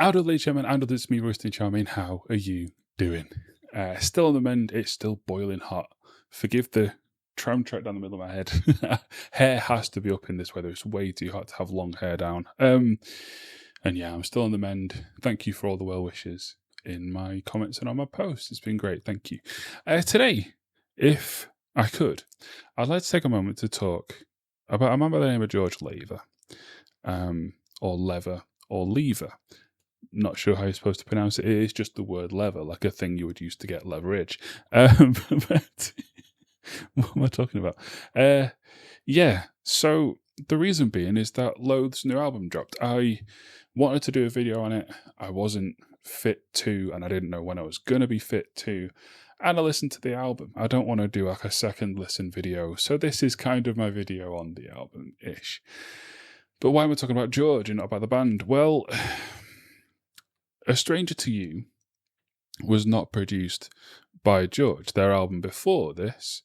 Aldo Lady Chairman, and it's me, Roasting Charming. How are you doing? Still on the mend. It's still boiling hot. Forgive the tram track down the middle of my head. Hair has to be up in this weather. It's way too hot to have long hair down. And yeah, I'm still on the mend. Thank you for all the well wishes in my comments and on my posts. It's been great. Thank you. Today, if I could, I'd like to take a moment to talk about a man by the name of George Lever, or Lever, or Lever. Not sure how you're supposed to pronounce it. It is just the word lever, like a thing you would use to get leverage. But what am I talking about? Yeah, so the reason being is that Loathe's new album dropped. I wanted to do a video on it. I wasn't fit to, and I didn't know when I was going to be fit to. And I listened to the album. I don't want to do like a second listen video, so this is kind of my video on the album-ish. But why am I talking about George and not about the band? Well, A Stranger to You was not produced by George. Their album before this,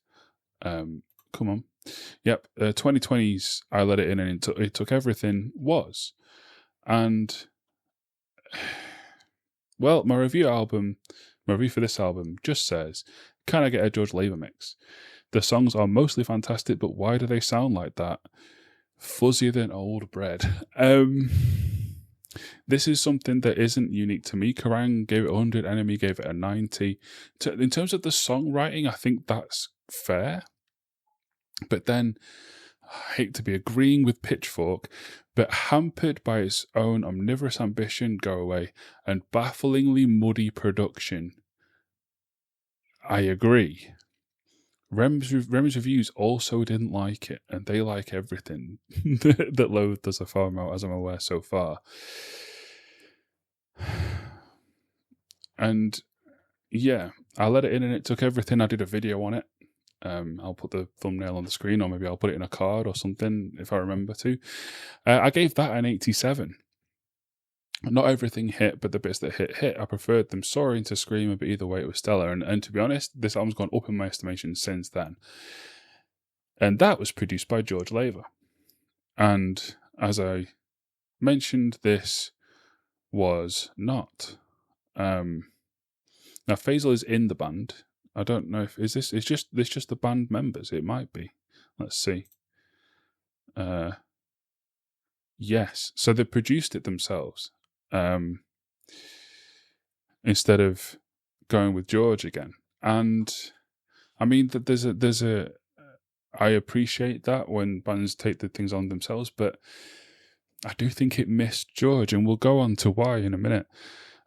come on, yep, 2020's I Let It In and It Took Everything was. And, well, my review for this album just says, can I get a George Lever mix? The songs are mostly fantastic, but why do they sound like that? Fuzzier than old bread. This is something that isn't unique to me. Kerrang gave it 100, Enemy gave it a 90. In terms of the songwriting, I think that's fair. But then, I hate to be agreeing with Pitchfork, but hampered by its own omnivorous ambition, go away, and bafflingly muddy production, I agree. Rem's reviews also didn't like it, and they like everything that Loathe does, as I'm aware so far. And yeah, I Let It In and It Took Everything. I did a video on it. I'll put the thumbnail on the screen, or maybe I'll put it in a card or something if I remember to. I gave that an 87. Not everything hit, but the bits that hit. I preferred them soaring to screaming, but either way it was stellar. And to be honest, this album's gone up in my estimation since then. And that was produced by George Lever. And as I mentioned, this was not. Now Faisal is in the band. I don't know if it's just the band members. It might be. Let's see. Yes. So they produced it themselves. Instead of going with George again. And I mean that there's a I appreciate that when bands take the things on themselves, but I do think it missed George, and we'll go on to why in a minute.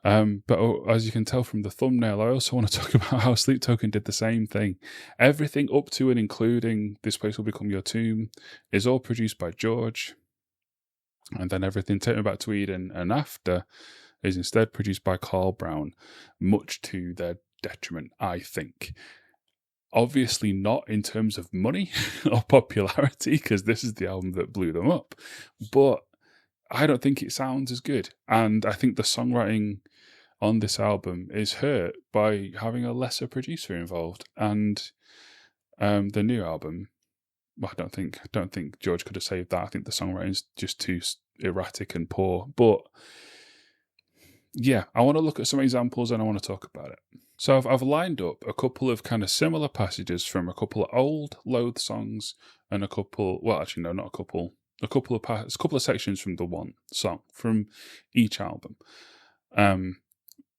But as you can tell from the thumbnail, I also want to talk about how Sleep Token did the same thing. Everything up to and including This Place Will Become Your Tomb is all produced by George. And then everything Take Me Back to Eden and after is instead produced by Carl Brown, much to their detriment, I think. Obviously not in terms of money or popularity, because this is the album that blew them up. But I don't think it sounds as good. And I think the songwriting on this album is hurt by having a lesser producer involved. And the new album, well, I don't think George could have saved that. I think the songwriting is just too erratic and poor. But yeah, I want to look at some examples and I want to talk about it. So I've lined up a couple of kind of similar passages from a couple of old Loathe songs and a couple, well, actually no, not a couple of sections from the one song from each album.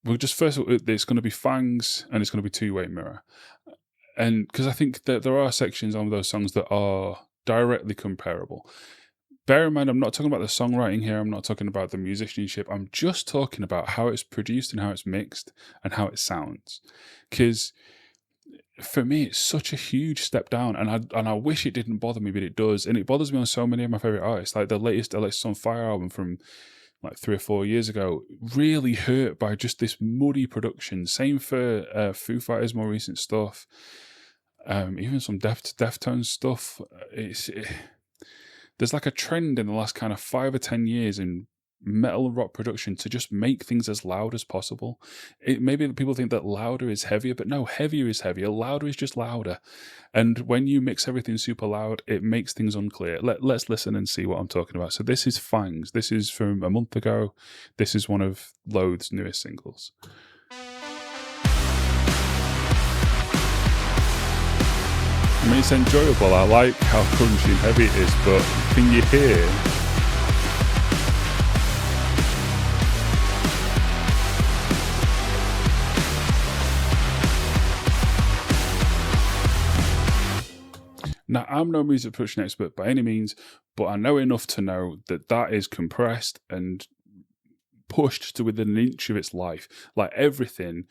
We'll just first, it's going to be Fangs and it's going to be Two-Way Mirror. And because I think that there are sections on those songs that are directly comparable. Bear in mind, I'm not talking about the songwriting here. I'm not talking about the musicianship. I'm just talking about how it's produced and how it's mixed and how it sounds. Because for me, it's such a huge step down, and I wish it didn't bother me, but it does. And it bothers me on so many of my favorite artists. Like the latest Alexis on Fire album from like 3 or 4 years ago, really hurt by just this muddy production. Same for Foo Fighters' more recent stuff. Even some Deftones stuff. There's like a trend in the last kind of 5 or 10 years in metal rock production to just make things as loud as possible. Maybe people think that louder is heavier, but no, heavier is heavier. Louder is just louder. And when you mix everything super loud, it makes things unclear. Let's listen and see what I'm talking about. So this is Fangs. This is from a month ago. This is one of Loathe's newest singles. I mean, it's enjoyable. I like how crunchy and heavy it is, but can you hear? Now, I'm no music production expert by any means, but I know enough to know that that is compressed and pushed to within an inch of its life. Like, everything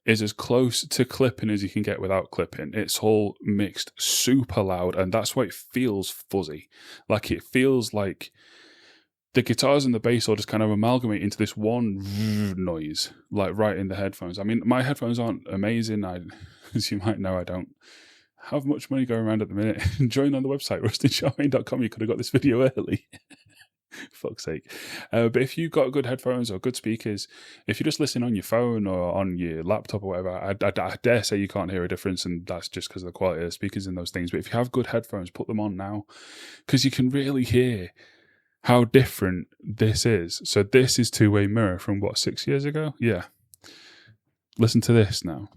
is as close to clipping as you can get without clipping. It's all mixed super loud, and that's why it feels fuzzy. Like, it feels like the guitars and the bass all just kind of amalgamate into this one noise, like right in the headphones. I mean, my headphones aren't amazing. As you might know, I don't have much money going around at the minute. Join on the website, rustycharmaine.com. You could have got this video early. Fuck's sake. But if you've got good headphones or good speakers, if you just listen on your phone or on your laptop or whatever, I dare say you can't hear a difference, and that's just because of the quality of the speakers in those things. But if you have good headphones, put them on now, because you can really hear how different this is. So this is Two Way Mirror from, what, 6 years ago? Yeah. Listen to this now.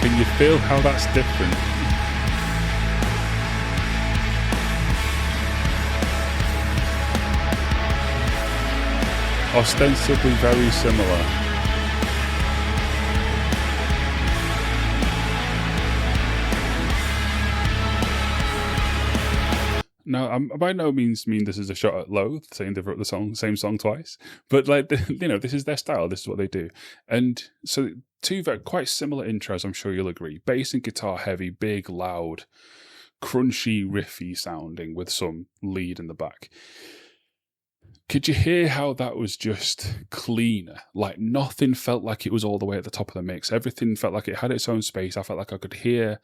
Can you feel how that's different? Ostensibly very similar. Now, I by no means mean this is a shot at Loathe, saying they've wrote the same song twice, but like, this is their style, this is what they do. And so two quite similar intros, I'm sure you'll agree. Bass and guitar heavy, big, loud, crunchy, riffy sounding with some lead in the back. Could you hear how that was just cleaner? Like, nothing felt like it was all the way at the top of the mix. Everything felt like it had its own space. I felt like I could hear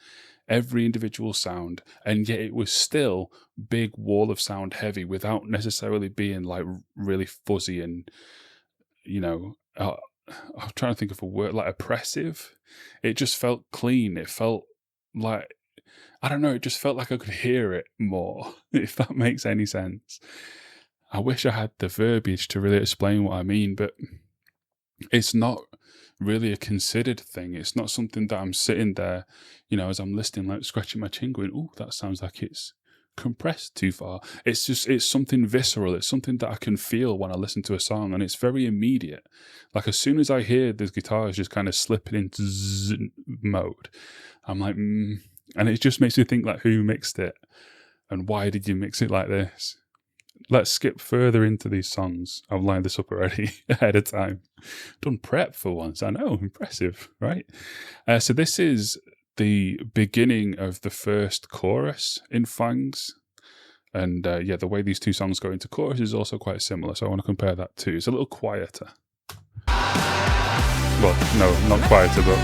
every individual sound, and yet it was still big wall of sound heavy without necessarily being like really fuzzy and, I'm trying to think of a word, like oppressive. It just felt clean. It felt like, I don't know, it just felt like I could hear it more, if that makes any sense. I wish I had the verbiage to really explain what I mean, but it's not really a considered thing. It's not something that I'm sitting there, as I'm listening, like scratching my chin going, oh, that sounds like it's compressed too far. It's something visceral. It's something that I can feel when I listen to a song, and it's very immediate. Like, as soon as I hear the guitars just kind of slipping into mode, I'm like, and it just makes me think, like, who mixed it? And why did you mix it like this? Let's skip further into these songs. I've lined this up already ahead of time. Done prep for once. I know, impressive, right? So this is the beginning of the first chorus in Fangs. And the way these two songs go into chorus is also quite similar. So I want to compare that too. It's a little quieter. Well, no, not quieter, but...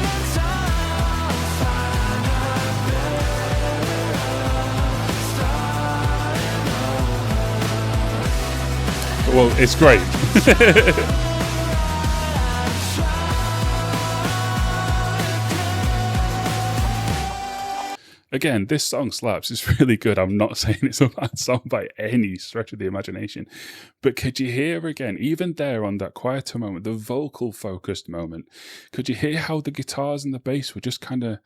Well, it's great. Again, this song slaps. It's really good. I'm not saying it's a bad song by any stretch of the imagination. But could you hear, again, even there on that quieter moment, the vocal focused moment, could you hear how the guitars and the bass were just kind of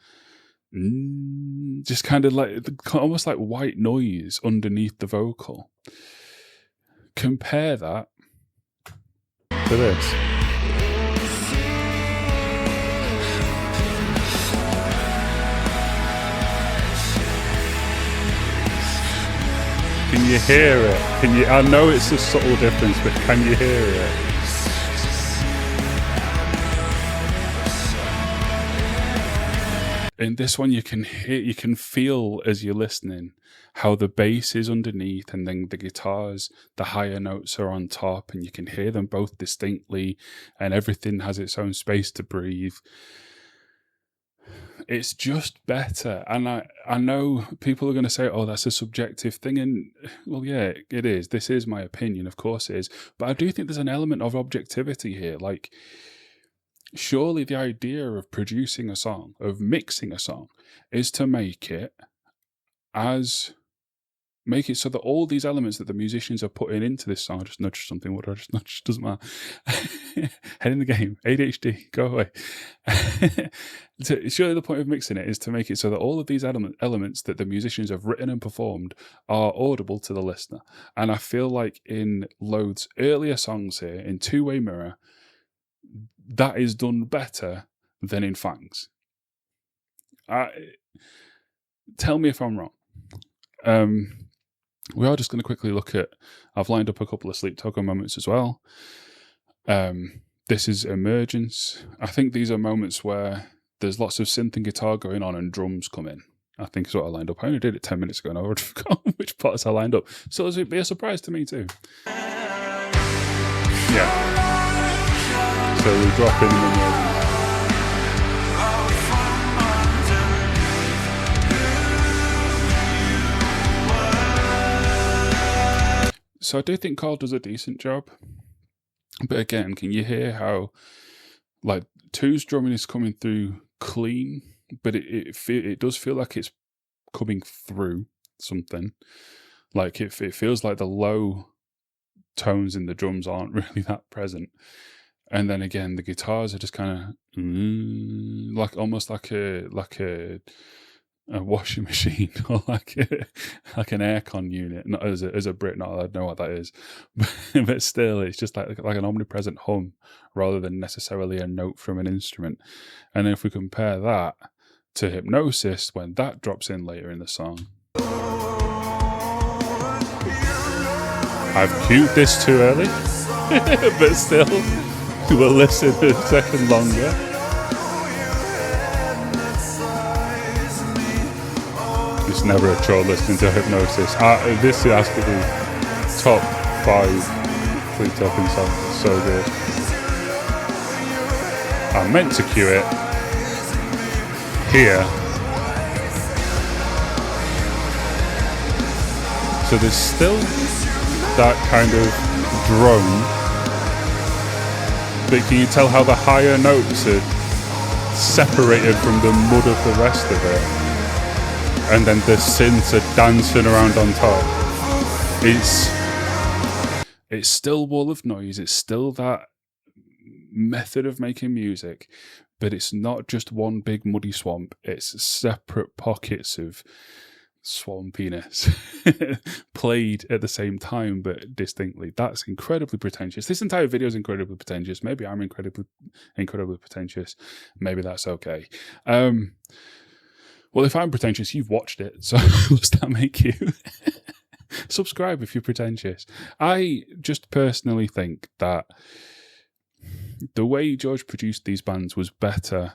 like, almost like white noise underneath the vocal? Compare that to this. Can you hear it? I know it's a subtle difference, but can you hear it? In this one, you can feel as you're listening how the bass is underneath, and then the guitars, the higher notes are on top, and you can hear them both distinctly, and everything has its own space to breathe. it's just better. And I know people are going to say, oh, that's a subjective thing. And well, yeah, it is. This is my opinion. Of course it is. But I do think there's an element of objectivity here. Like, surely the idea of producing a song, of mixing a song, is to make it so that all these elements that the musicians are putting into this song, I just nudged something, what I just nudged, doesn't matter. Head in the game, ADHD, go away. Surely the point of mixing it is to make it so that all of these elements that the musicians have written and performed are audible to the listener. And I feel like in Loathe's earlier songs here, in Two-Way Mirror, that is done better than in Fangs. Tell me if I'm wrong. We are just going to quickly look at, I've lined up a couple of Sleep Token moments as well. This is Emergence. I think these are moments where there's lots of synth and guitar going on and drums come in. I think is what I lined up. I only did it 10 minutes ago and I already forgot which parts I lined up. So it'll be a surprise to me too. Yeah. So we drop in Emergence. So I do think Carl does a decent job. But again, can you hear how, like, Two's drumming is coming through clean, but it does feel like it's coming through something. Like, it feels like the low tones in the drums aren't really that present. And then again, the guitars are just kind of like almost like a washing machine or like an aircon unit. Not as a Brit, not I know what that is, but still, it's just like an omnipresent hum rather than necessarily a note from an instrument. And if we compare that to Hypnosis, when that drops in later in the song, I've cued this too early, but still, we'll listen a second longer. It's never a chore listening to Hypnosis. This has to be top 5 Sleep Token songs. It's so good. I meant to cue it here. So there's still that kind of drone, but can you tell how the higher notes are separated from the mud of the rest of it? And then the synths are dancing around on top. It's still wall of noise. It's still that method of making music, but it's not just one big muddy swamp. It's separate pockets of swampiness played at the same time, but distinctly. That's incredibly pretentious. This entire video is incredibly pretentious. Maybe I'm incredibly pretentious. Maybe that's okay. Well, if I'm pretentious, you've watched it, so what's that make you? Subscribe if you're pretentious. I just personally think that the way George produced these bands was better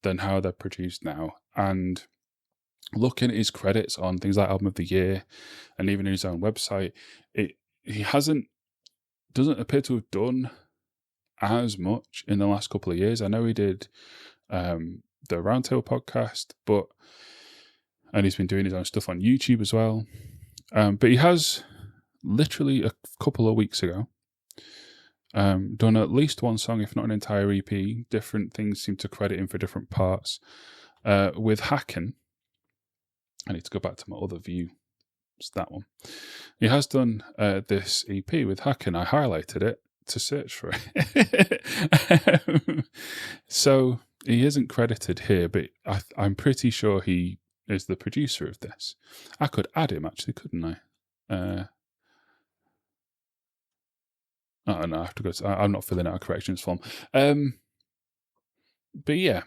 than how they're produced now. And looking at his credits on things like Album of the Year and even his own website, he doesn't appear to have done as much in the last couple of years. I know he did the Roundtable podcast, and he's been doing his own stuff on YouTube as well. But he has literally a couple of weeks ago done at least one song, if not an entire EP. Different things seem to credit him for different parts. With Hacken, I need to go back to my other view. It's that one. He has done this EP with Hacken. I highlighted it to search for it. So he isn't credited here, but I'm pretty sure he is the producer of this. I could add him, actually, couldn't I? Oh, no, I have to go. I'm not filling out a corrections form. But yeah,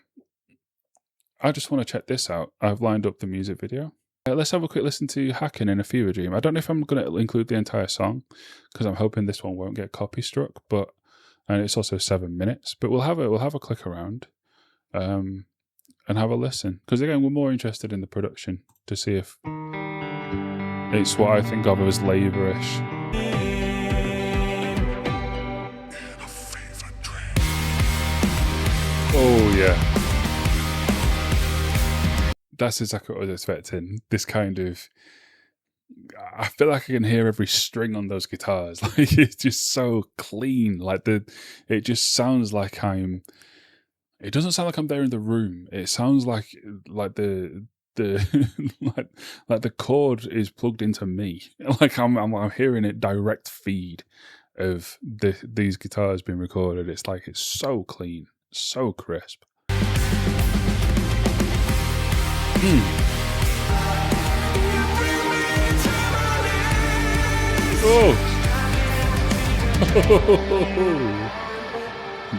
I just want to check this out. I've lined up the music video. Let's have a quick listen to Hacken in a Fever Dream. I don't know if I'm going to include the entire song, because I'm hoping this one won't get copy struck, and it's also 7 minutes. But we'll have a click around. And have a listen, because again, we're more interested in the production to see if it's what I think of as labourish. Oh yeah, that's exactly what I was expecting. This kind of, I feel like I can hear every string on those guitars. Like it's just so clean. Like it just sounds like it doesn't sound like I'm there in the room. It sounds like the like the cord is plugged into me. Like I'm hearing it direct feed of these guitars being recorded. It's like it's so clean, so crisp. Oh.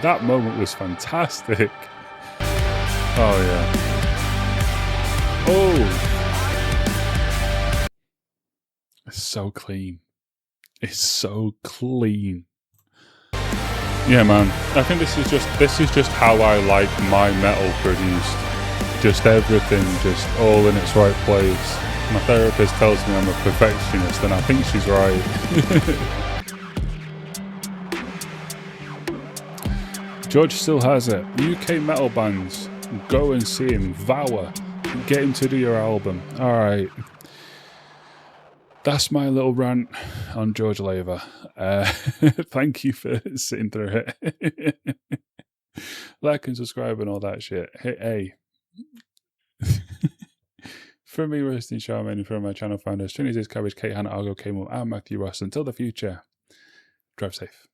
That moment was fantastic. Oh yeah. Oh, it's so clean. It's so clean. Yeah, man. I think this is just how I like my metal produced. Just everything, just all in its right place. My therapist tells me I'm a perfectionist, and I think she's right. George still has it. UK metal bands, go and see him. Vower, get him to do your album. All right. That's my little rant on George Laver. Thank you for sitting through it. Like and subscribe and all that shit. Hey. From me, Rustin Sharman, and from my channel founders, Trinity's Cabbage, Kate, Hannah, Argo, K-Mom, and Matthew Ross. Until the future, drive safe.